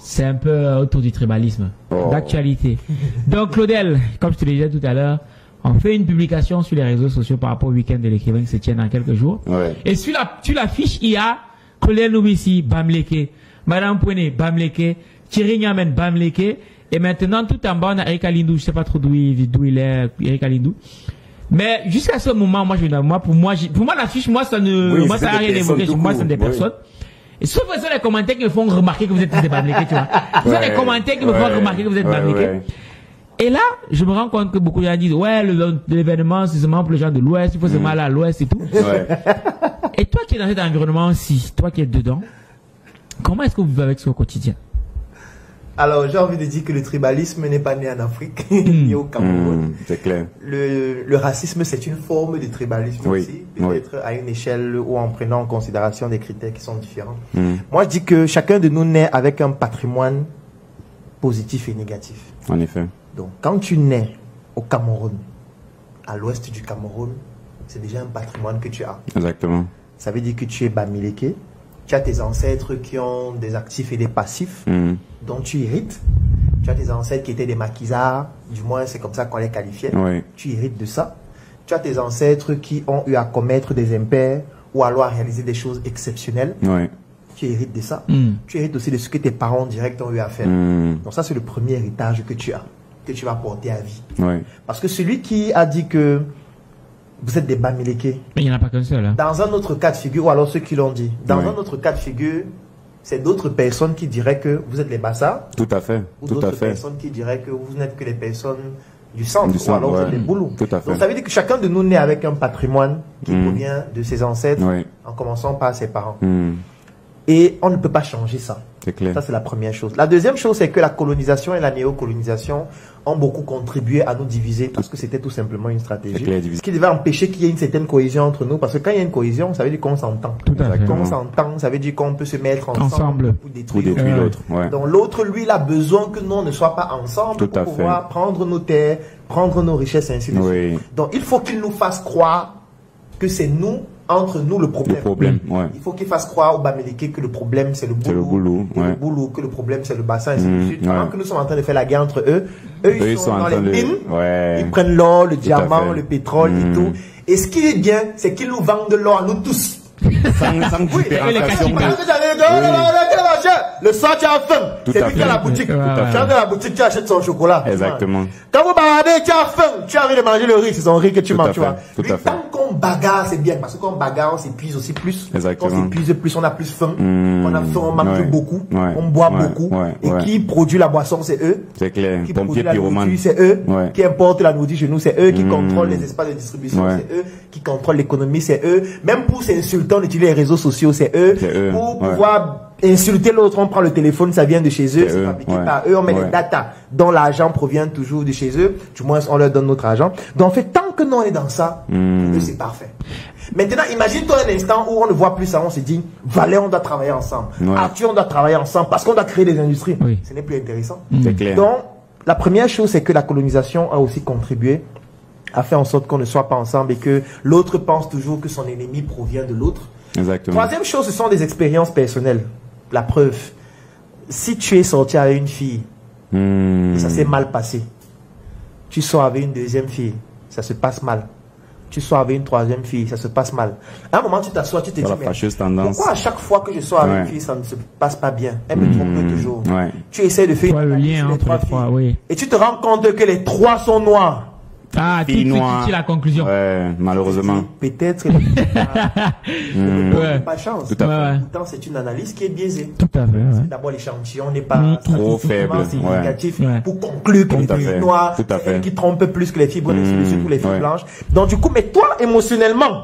C'est un peu autour du tribalisme, d'actualité. Donc Claudel, comme je te le disais tout à l'heure, on fait une publication sur les réseaux sociaux par rapport au week-end de l'écrivain qui se tient dans quelques jours. Ouais. Et sur l'affiche, il y a Claudel Noubissi, Bamleke, Madame Pouene, Bamleke, Thierry Nyamen, Bamleke, et maintenant tout en bas on a Eric Alindou, je sais pas trop d'où il est, Eric Alindou. Mais jusqu'à ce moment, pour moi l'affiche, moi ça n'a rien évoqué, moi c'est des personnes. Et sauf que c'est les commentaires qui me font remarquer que vous êtes des Bamleke, tu vois. C'est les commentaires qui me font remarquer que vous êtes Bamleke. Et là, je me rends compte que beaucoup de gens disent, ouais, l'événement, c'est seulement pour les gens de l'Ouest, il faut seulement aller à l'Ouest et tout. Et toi qui es dans cet environnement-ci, toi qui es dedans, comment est-ce que vous vivez avec ça au quotidien? Alors, j'ai envie de dire que le tribalisme n'est pas né en Afrique, ni au Cameroun. C'est clair. Le racisme, c'est une forme de tribalisme aussi, peut-être à une échelle ou en prenant en considération des critères qui sont différents. Moi, je dis que chacun de nous naît avec un patrimoine positif et négatif. En effet. Donc, quand tu nais au Cameroun, à l'ouest du Cameroun, c'est déjà un patrimoine que tu as. Exactement. Ça veut dire que tu es Bamileke. Tu as tes ancêtres qui ont des actifs et des passifs dont tu hérites. Tu as tes ancêtres qui étaient des maquisards, du moins c'est comme ça qu'on les qualifiait. Tu hérites de ça. Tu as tes ancêtres qui ont eu à commettre des impairs ou alors à réaliser des choses exceptionnelles. Tu hérites de ça. Tu hérites aussi de ce que tes parents directs ont eu à faire. Donc ça c'est le premier héritage que tu as, que tu vas porter à vie. Parce que celui qui a dit que vous êtes des Bamileke. Mais il n'y en a pas qu'un seul. Hein. Dans un autre cas de figure, ou alors ceux qui l'ont dit, dans un autre cas de figure, c'est d'autres personnes qui diraient que vous êtes les Bassa. Tout à fait. Ou d'autres personnes qui diraient que vous n'êtes que les personnes du centre, ou alors vous êtes les Boulous. Tout à fait. Donc ça veut dire que chacun de nous naît avec un patrimoine qui provient de ses ancêtres, en commençant par ses parents. Et on ne peut pas changer ça. C'est clair. Ça, c'est la première chose. La deuxième chose, c'est que la colonisation et la néocolonisation ont beaucoup contribué à nous diviser parce que c'était tout simplement une stratégie. Ce qui devait empêcher qu'il y ait une certaine cohésion entre nous. Parce que quand il y a une cohésion, ça veut dire qu'on s'entend. Quand on s'entend, ça veut dire qu'on peut se mettre ensemble pour détruire l'autre. Donc l'autre, lui, il a besoin que nous, on ne soit pas ensemble pour pouvoir prendre nos terres, prendre nos richesses, ainsi de suite. Donc il faut qu'il nous fasse croire que c'est nous, entre nous, le problème. Il faut qu'il fasse croire aux Bamileke que le problème c'est le Boulou, le Boulou, que le problème c'est le bassin, ainsi de suite. Pendant que nous sommes en train de faire la guerre entre eux, ils sont dans les mines, ils prennent l'or, le diamant, le pétrole et tout. Et ce qui est bien, c'est qu'ils nous vendent de l'or à nous tous. Le soir tu as faim, c'est lui qui a la boutique. Tu as la boutique, tu achètes son chocolat. Exactement. Quand vous baradez, tu as faim, tu as envie de manger le riz, c'est son riz que tu manges, tu vois. Tant qu'on bagarre, c'est bien, parce que quand on bagarre, on s'épuise aussi plus. Quand on s'épuise plus, on a plus faim. On a faim, on mange beaucoup, on boit beaucoup. Et qui produit la boisson, c'est eux. C'est clair. Qui produit la nourriture, c'est eux. Qui importent la nourriture chez nous, c'est eux. Qui contrôlent les espaces de distribution, c'est eux. Qui contrôlent l'économie, c'est eux. Même pour s'insulter, on utilise les réseaux sociaux, c'est eux. Pour pouvoir insulter l'autre, on prend le téléphone, ça vient de chez eux, c'est fabriqué par eux, on met les data dont l'argent provient toujours de chez eux, du moins on leur donne notre argent. Donc en fait, tant que nous on est dans ça, eux c'est parfait. Maintenant, imagine-toi un instant où on ne voit plus ça, on se dit, Valais, on doit travailler ensemble, Arthur, on doit travailler ensemble, parce qu'on doit créer des industries. Ce n'est plus intéressant. Donc, la première chose, c'est que la colonisation a aussi contribué à faire en sorte qu'on ne soit pas ensemble et que l'autre pense toujours que son ennemi provient de l'autre. Troisième chose, ce sont des expériences personnelles. La preuve, si tu es sorti avec une fille et ça s'est mal passé, tu sors avec une deuxième fille, ça se passe mal. Tu sors avec une troisième fille, ça se passe mal. À un moment, tu t'assois, tu te dis, mais pourquoi à chaque fois que je sors avec une fille, ça ne se passe pas bien? Elle me trompe toujours. Tu essaies de faire le lien entre les trois, et tu te rends compte que les trois sont noirs. Ah, tu la conclusion. Malheureusement. Peut-être pas chance. Pourtant, c'est une analyse qui est biaisée. Tout à fait. D'abord, l'échantillon n'est pas trop faible, significatif pour conclure que les filles noires, qui trompent plus que les filles brunes, surtout les filles blanches. Donc, du coup, mais toi, émotionnellement,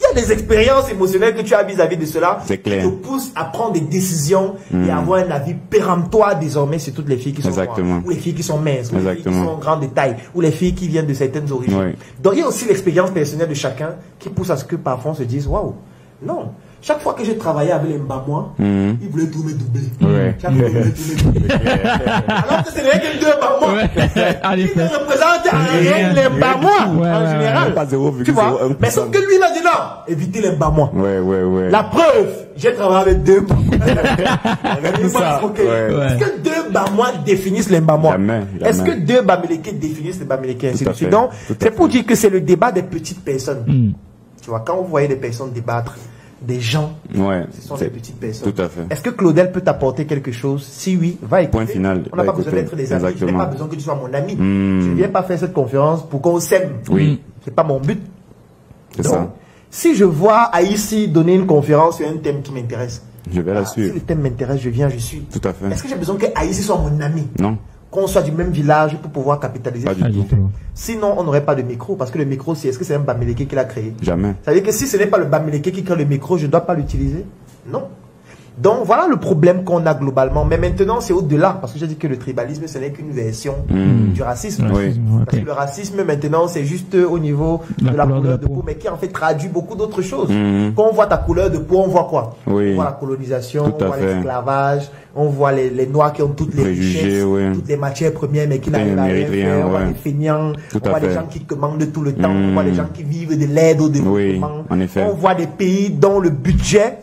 il y a des expériences émotionnelles que tu as vis-à-vis de cela qui te poussent à prendre des décisions et avoir un avis péremptoire désormais sur toutes les filles qui sont noires, ou les filles qui sont minces, ou les filles qui sont grandes de taille, ou les filles qui viennent de certaines origines. Donc il y a aussi l'expérience personnelle de chacun qui pousse à ce que parfois on se dise, waouh, non, Chaque fois que j'ai travaillé avec les Mbamois, ils voulaient tout me doubler. Chaque fois, ils voulaient tout me doubler. Alors que ce n'est que 2 Mbamois. Ils ne représentent rien les Mbamois en général. Tu vois? Mais sauf que lui, il a dit non, évitez les Mbamois. La preuve, j'ai travaillé avec 2 Mbamois. Est-ce que 2 Mbamois définissent les Mbamois? Est-ce que 2 Bamileke définissent les Bamileke? Donc, c'est pour dire que c'est le débat des petites personnes. Tu vois, quand vous voyez des personnes débattre, des gens, ce sont des petites personnes. Tout à fait. Est-ce que Claudel peut t'apporter quelque chose? Si oui, va écouter. Point final. On n'a pas besoin d'être des amis. Je n'ai pas besoin que tu sois mon ami. Je ne viens pas faire cette conférence pour qu'on s'aime. C'est pas mon but. C'est ça. Si je vois Aïssi donner une conférence sur un thème qui m'intéresse, je vais la suivre. Si le thème m'intéresse, je viens, je suis. Tout à fait. Est-ce que j'ai besoin que Aïssi soit mon ami? Non. Qu'on soit du même village pour pouvoir capitaliser. Pas du tout. Sinon, on n'aurait pas de micro. Parce que le micro, est-ce que c'est un Bamileke qui l'a créé? Jamais. Ça veut dire que si ce n'est pas le Bamileke qui crée le micro, je ne dois pas l'utiliser? Non. Donc, voilà le problème qu'on a globalement. Mais maintenant, c'est au-delà. Parce que j'ai dit que le tribalisme, ce n'est qu'une version du racisme. Parce que le racisme, maintenant, c'est juste au niveau de la couleur de peau, mais qui en fait traduit beaucoup d'autres choses. Quand on voit ta couleur de peau, on voit quoi? On voit la colonisation, on voit l'esclavage, on voit les Noirs qui ont toutes les richesses, toutes les matières premières, mais qui n'arrivent à rien faire. On voit les feignants, on voit les gens qui commandent tout le temps, on voit les gens qui vivent de l'aide au développement. On voit des pays dont le budget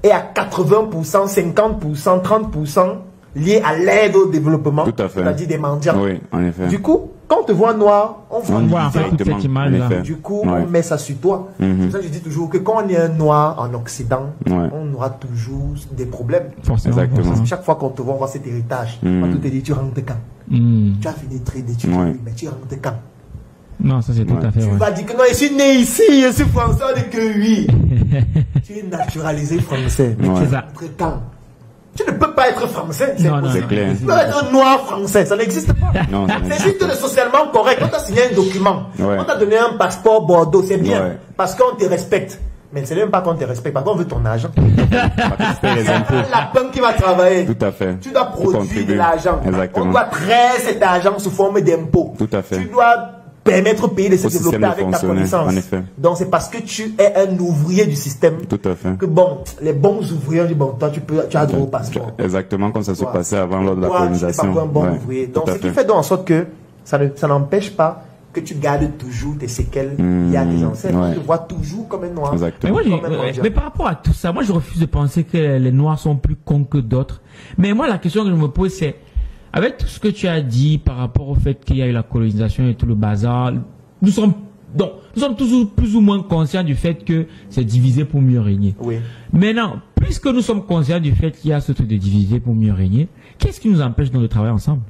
est à 80%, 50%, 30% lié à l'aide au développement, c'est-à-dire des mendiants. Du coup, quand on te voit noir, on voit en fait toute cette image-là. Du coup, on met ça sur toi. C'est pour ça que je dis toujours que quand on est un noir en Occident, on aura toujours des problèmes. Exactement. Chaque fois qu'on te voit, on voit cet héritage. On va te dire, tu rentres quand? Tu as fini très d'étudier, mais tu rentres quand? Non, ça c'est tout à fait Tu vas dire que non, je suis né ici, je suis français, on dit que oui. Tu es naturalisé français. Mais tu rentres quand? Tu ne peux pas être français. C'est clair. Tu dois être noir français, ça n'existe pas. C'est juste le socialement correct. On t'a signé un document, on t'a donné un passeport Bordeaux, c'est bien, parce qu'on te respecte. Mais ce n'est même pas qu'on te respecte, parce qu'on veut ton argent. La banque qui va travailler. Tout à fait. Tu dois produire de l'argent. Exactement. On doit traiter cet argent sous forme d'impôts. Tout à fait. Tu dois permettre au pays de se développer avec ta connaissance. En effet. Donc c'est parce que tu es un ouvrier du système. Tout à fait. Que bon, les bons ouvriers, on dit bon, toi tu as droit au passeport. Exactement comme ça se passait avant lors de la colonisation. Tu n'es pas un bon ouvrier. Donc ce qui fait donc en sorte que ça n'empêche pas que tu gardes toujours tes séquelles liées à tes ancêtres. On te voit toujours comme un noir. Mais par rapport à tout ça, moi je refuse de penser que les noirs sont plus cons que d'autres. Mais moi la question que je me pose c'est, avec tout ce que tu as dit par rapport au fait qu'il y a eu la colonisation et tout le bazar, nous sommes toujours plus ou moins conscients du fait que c'est divisé pour mieux régner. Maintenant, puisque nous sommes conscients du fait qu'il y a ce truc de diviser pour mieux régner, qu'est-ce qui nous empêche donc de travailler ensemble?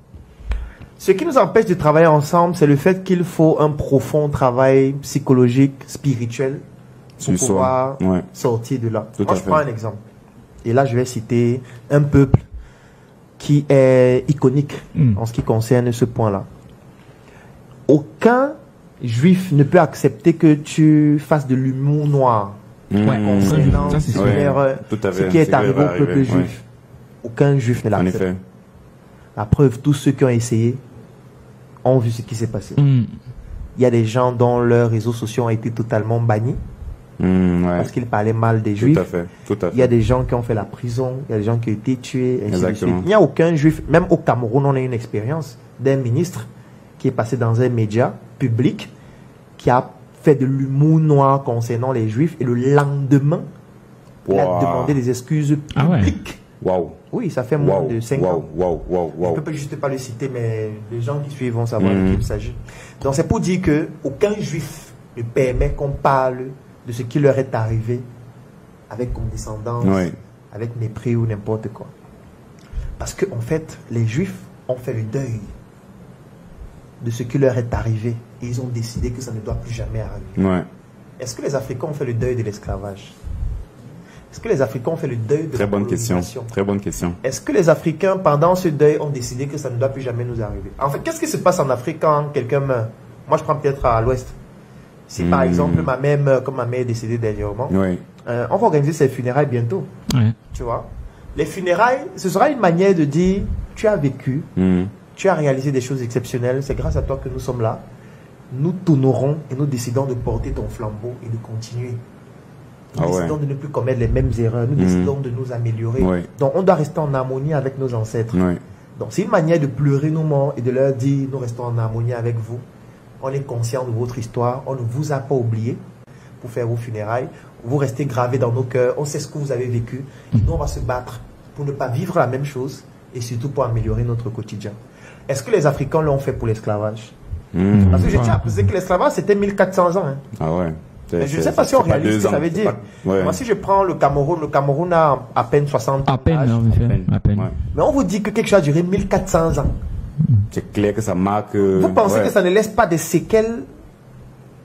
Ce qui nous empêche de travailler ensemble, c'est le fait qu'il faut un profond travail psychologique, spirituel, pour pouvoir sortir de là. Moi, je prends un exemple. Et là, je vais citer un peuple qui est iconique en ce qui concerne ce point-là. Aucun juif ne peut accepter que tu fasses de l'humour noir concernant ce qui est arrivé au peuple juif. Aucun juif ne l'accepte. La preuve, tous ceux qui ont essayé ont vu ce qui s'est passé. Il y a des gens dont leurs réseaux sociaux ont été totalement bannis. Parce qu'ils parlaient mal des juifs. Tout à fait. Il y a des gens qui ont fait la prison, il y a des gens qui ont été tués, ainsi de suite. Il n'y a aucun juif, même au Cameroun, on a une expérience d'un ministre qui est passé dans un média public, qui a fait de l'humour noir concernant les juifs, et le lendemain, il a demandé des excuses publiques. Oui, ça fait moins de 5 ans. Je ne peux juste pas le citer, mais les gens qui suivent vont savoir de qui il s'agit. Donc c'est pour dire qu'aucun juif ne permet qu'on parle de ce qui leur est arrivé avec condescendance, avec mépris ou n'importe quoi. Parce qu'en fait, les Juifs ont fait le deuil de ce qui leur est arrivé et ils ont décidé que ça ne doit plus jamais arriver. Est-ce que les Africains ont fait le deuil de l'esclavage? Est-ce que les Africains ont fait le deuil de la colonisation? Très bonne question. Est-ce que les Africains, pendant ce deuil, ont décidé que ça ne doit plus jamais nous arriver? En fait, qu'est-ce qui se passe en Afrique quand quelqu'un meurt? Moi, je prends peut-être à l'ouest. Si par exemple ma mère meurt, comme ma mère est décédée dernièrement, on va organiser ses funérailles bientôt. Tu vois, les funérailles, ce sera une manière de dire, tu as vécu, tu as réalisé des choses exceptionnelles, c'est grâce à toi que nous sommes là. Nous t'honorons et nous décidons de porter ton flambeau et de continuer. Nous décidons de ne plus commettre les mêmes erreurs. Nous décidons de nous améliorer. Donc, on doit rester en harmonie avec nos ancêtres. Donc, c'est une manière de pleurer nos morts et de leur dire, nous restons en harmonie avec vous. On est conscient de votre histoire. On ne vous a pas oublié pour faire vos funérailles. Vous restez gravés dans nos cœurs. On sait ce que vous avez vécu. Nous, on va se battre pour ne pas vivre la même chose et surtout pour améliorer notre quotidien. Est-ce que les Africains l'ont fait pour l'esclavage? Parce que je tiens à préciser que l'esclavage, c'était 1400 ans. Hein. Ah ouais. Mais je ne sais pas si on réalise ce que ça veut dire. Moi, si je prends le Cameroun a à peine 60 ans. À peine. Mais on vous dit que quelque chose a duré 1400 ans. C'est clair que ça marque... Vous pensez que ça ne laisse pas des séquelles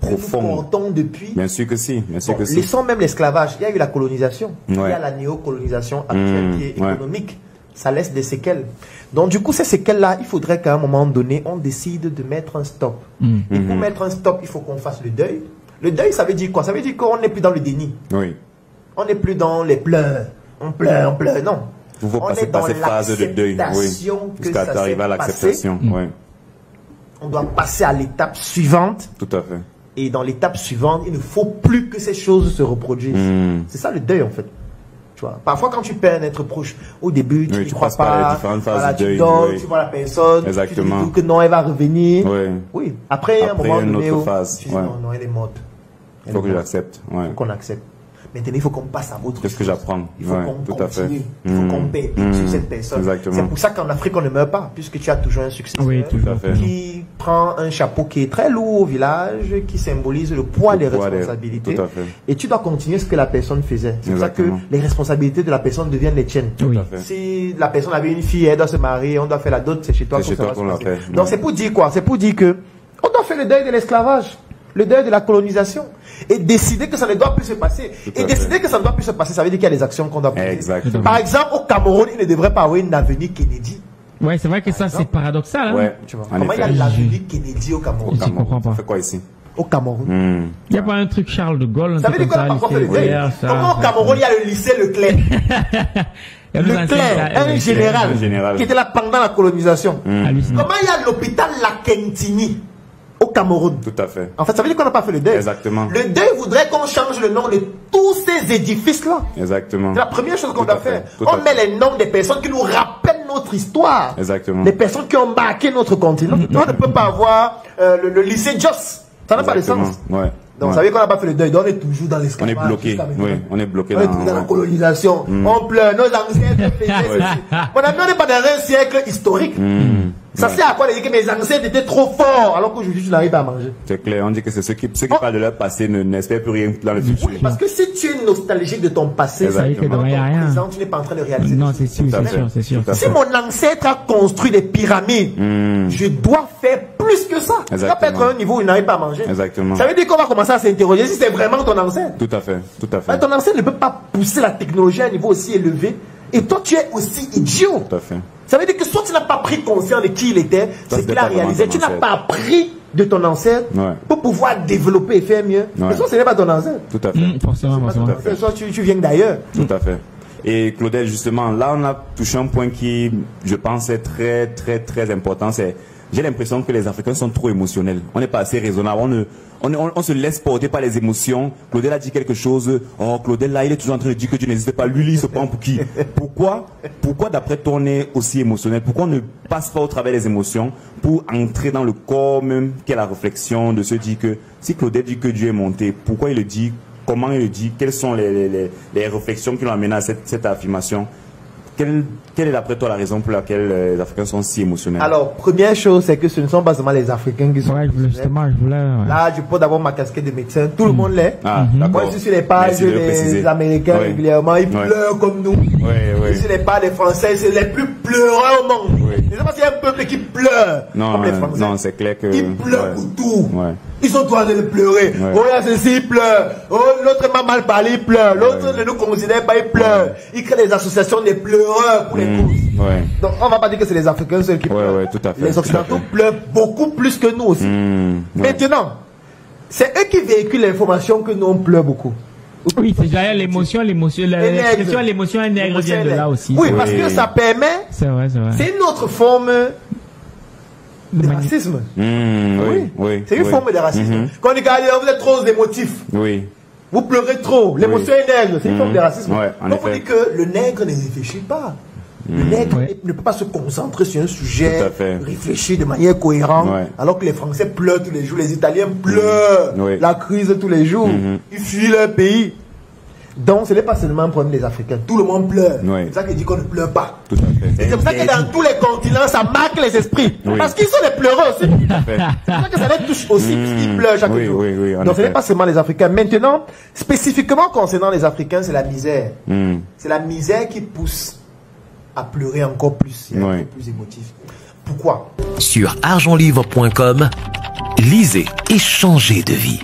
profondes depuis? Bien sûr que si. Laissons même l'esclavage. Il y a eu la colonisation. Il y a la néocolonisation actuelle qui est économique. Ça laisse des séquelles. Donc du coup, ces séquelles-là, il faudrait qu'à un moment donné, on décide de mettre un stop. Et pour mettre un stop, il faut qu'on fasse le deuil. Le deuil, ça veut dire quoi? Ça veut dire qu'on n'est plus dans le déni. On n'est plus dans les pleurs. On pleure, non. Vous faut passer par cette phase de deuil. Jusqu'à arriver à l'acceptation. On doit passer à l'étape suivante. Tout à fait. Et dans l'étape suivante, il ne faut plus que ces choses se reproduisent. C'est ça le deuil, en fait. Tu vois, parfois, quand tu perds un être proche, au début, tu ne crois pas. Tu dors, tu vois la personne. Exactement. Tu te dis que non, elle va revenir. Oui. Après un moment donné, tu dis non, elle est morte. Il faut que j'accepte. Il faut qu'on accepte. Maintenant, il faut qu'on passe à autre chose. Qu'est-ce que j'apprends? Il faut qu'on continue. Il faut qu'on paie sur cette personne. C'est pour ça qu'en Afrique, on ne meurt pas, puisque tu as toujours un successeur qui prend un chapeau qui est très lourd au village, qui symbolise le poids des responsabilités. Et tu dois continuer ce que la personne faisait. C'est pour ça que les responsabilités de la personne deviennent les tiennes. Si la personne avait une fille, elle doit se marier, on doit faire la dot, c'est chez toi qu'on l'a fait. Donc c'est pour dire quoi? C'est pour dire que on doit faire le deuil de l'esclavage, le deuil de la colonisation. Et décider que ça ne doit plus se passer. Et décider que ça ne doit plus se passer, ça veut dire qu'il y a des actions qu'on doit poser. Par exemple, au Cameroun, il ne devrait pas avoir une avenue Kennedy. Ouais, c'est vrai que ça, c'est paradoxal. Hein? Comment il y a l'avenue Kennedy au Cameroun? Je ne comprends pas. Ça fait quoi ici? Au Cameroun. Il n'y a pas un truc Charles de Gaulle. Ça veut dire qu'on n'a pas encore fait le deuil. Comment au Cameroun, il y a le lycée Leclerc? Leclerc, un général qui était là pendant la colonisation. Comment il y a l'hôpital La Kentini au Cameroun? Tout à fait. En fait, ça veut dire qu'on n'a pas fait le deuil. Exactement. Le deuil voudrait qu'on change le nom de tous ces édifices-là. Exactement. C'est la première chose qu'on doit faire. On met les noms des personnes qui nous rappellent notre histoire. Exactement. Les personnes qui ont marqué notre continent. On ne peut pas avoir le lycée Joss. Ça n'a pas de sens. Donc, ça veut dire qu'on n'a pas fait le deuil. Donc, on est toujours dans l'esclavage. On est bloqué. On est bloqué. On est toujours dans la colonisation. On pleure. Nos ancêtres faisaient ceci. Mon ami, on n'est pas dans un siècle historique. Ça sert à quoi de dire que mes ancêtres étaient trop forts alors qu'aujourd'hui, tu n'arrives pas à manger? C'est clair. On dit que c'est ceux qui parlent de leur passé n'espèrent plus rien dans le futur. Oui, parce que si tu es nostalgique de ton passé, ça veut dire que dans rien. Présent, tu n'es pas en train de réaliser. Non, c'est sûr, c'est sûr. Si mon ancêtre a construit des pyramides, je dois faire plus que ça. Tu vas pas être à un niveau où il n'arrive pas à manger. Exactement. Ça veut dire qu'on va commencer à s'interroger si c'est vraiment ton ancêtre. Tout à fait. Mais ton ancêtre ne peut pas pousser la technologie à un niveau aussi élevé. Et toi, tu es aussi idiot. Tout à fait. Ça veut dire que soit tu n'as pas pris conscience de qui il était, ce qu'il a réalisé, tu n'as pas appris de ton ancêtre pour pouvoir développer et faire mieux. Et soit ce n'est pas ton ancêtre. Tout à fait. Forcément. Soit tu viens d'ailleurs. Tout à fait. Et Claudel, justement, là, on a touché un point qui, je pense, est très, très, très important. J'ai l'impression que les Africains sont trop émotionnels. On n'est pas assez raisonnable. On se laisse porter par les émotions. Claudel a dit quelque chose. Oh, Claudel, là, il est toujours en train de dire que Dieu n'existe pas. Lui, il se prend pour qui? Pourquoi, d'après toi, on est aussi émotionnel? Pourquoi on ne passe pas au travers des émotions pour entrer dans le corps même, qu'est la réflexion de se dire que si Claudel dit que Dieu est monté, pourquoi il le dit? Comment il le dit? Quelles sont les réflexions qui l'ont amené à cette affirmation? Quelle est d'après toi la raison pour laquelle les Africains sont si émotionnels? Alors, première chose, c'est que ce ne sont pas seulement les Africains qui sont émotionnels. Là, je peux d'abord ma casquette de médecin. Tout le monde l'est. Moi, je suis sur les pages des Américains régulièrement. Ils pleurent comme nous. Je suis sur les pages des Français. C'est les plus pleureurs au monde. Je ne sais pas s'il y a un peuple qui pleure comme les Français. Non, c'est clair que... Ils pleurent pour tout. Ils sont tous en train de pleurer. Oh, il y a ceci, il pleure. Oh, l'autre m'a mal parlé, il pleure. L'autre ne nous considère pas, il pleure. Ils créent des associations de pleureurs pour les causes. Donc, on ne va pas dire que c'est les Africains seuls qui pleurent. Tout à fait, les Occidentaux pleurent beaucoup plus que nous aussi. Maintenant, c'est eux qui véhiculent l'information que nous, on pleure beaucoup. Oui, c'est d'ailleurs l'émotion, l'expression l'émotion nègre vient de là aussi. Oui, parce que ça permet. C'est vrai. C'est une autre forme de racisme. Oui. C'est une forme de racisme. Quand on dit que vous êtes trop émotifs. Oui. Vous pleurez trop. L'émotion est nègre. C'est une forme de racisme. Donc on dit que le nègre ne réfléchit pas. Le nègre ne peut pas se concentrer sur un sujet, réfléchir de manière cohérente, alors que les Français pleurent tous les jours, les Italiens pleurent la crise tous les jours. Ils fuient leur pays. Donc, ce n'est pas seulement un problème des Africains. Tout le monde pleure. C'est ça qui dit qu'on ne pleure pas. C'est pour ça que dans tous les continents, ça marque les esprits. Parce qu'ils sont des pleureux aussi. C'est pour ça que ça les touche aussi, puisqu'ils pleurent chaque jour. Donc, ce n'est pas seulement les Africains. Maintenant, spécifiquement concernant les Africains, c'est la misère. C'est la misère qui pousse à pleurer encore plus, et un peu plus émotif. Pourquoi? Sur argentlivre.com, lisez et changez de vie.